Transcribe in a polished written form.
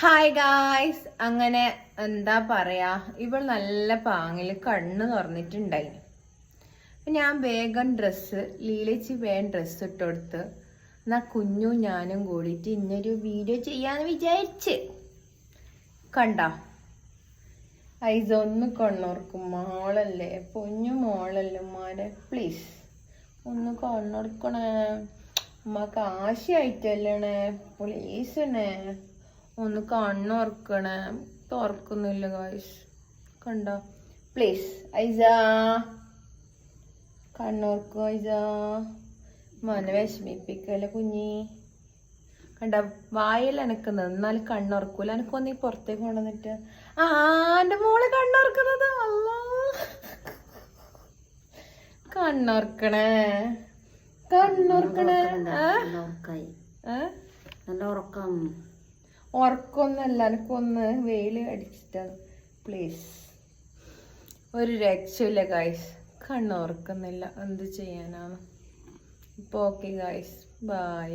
Hi guys. അങ്ങനെ എന്താ പറയാ, ഇവൾ നല്ല പാങ്ങില് കണ്ണ് തുറന്നിട്ടുണ്ടായി. ഞാൻ വേഗം ലീലച്ചി വേഗം ഡ്രസ്സ് ഇട്ട് കൊടുത്ത് എന്നാ കുഞ്ഞു ഞാനും കൂടിയിട്ട് ഇന്നൊരു വീഡിയോ ചെയ്യാന്ന് വിചാരിച്ച്. കണ്ട ഐസ് ഒന്ന് കണ്ണോർക്കും. മോളല്ലേ, പൊന്നു മോളല്ലേ ഉമ്മാരെ, പ്ലീസ് ഒന്ന് കണ്ണോർക്കണേ. ഉമ്മക്ക് ആശയായിട്ടല്ലേ, പ്ലീസണേ ഒന്ന് കണ്ണോർക്കണേ. തുറക്കുന്നില്ല ഗായ്സ്, കണ്ടോ? പ്ലീസ് ഐസ കണ്ണോർക്കോ. ഐസ മോനെ വിഷമിപ്പിക്കല്ലേ കുഞ്ഞി. കണ്ട വായിൽ എനക്ക് നിന്നാലും കണ്ണുറക്കൂല. എനക്കൊന്നീ പുറത്തേക്ക് കൊണ്ടുവന്നിട്ട് എന്റെ മോള് കണ്ണുറക്കുന്നത്. അല്ലാ കണ്ണുറക്കണേ, കണ്ണുറക്കണേ. ഉറക്കൊന്നല്ല, എനക്കൊന്ന് വെയില് അടിച്ചിട്ടാണ്. പ്ലീസ്, ഒരു രക്ഷയില്ല ഗായ്സ്, കണ്ണുറക്കുന്നില്ല. എന്ത് ചെയ്യാനാണ് ഇപ്പൊ? Okay guys, by.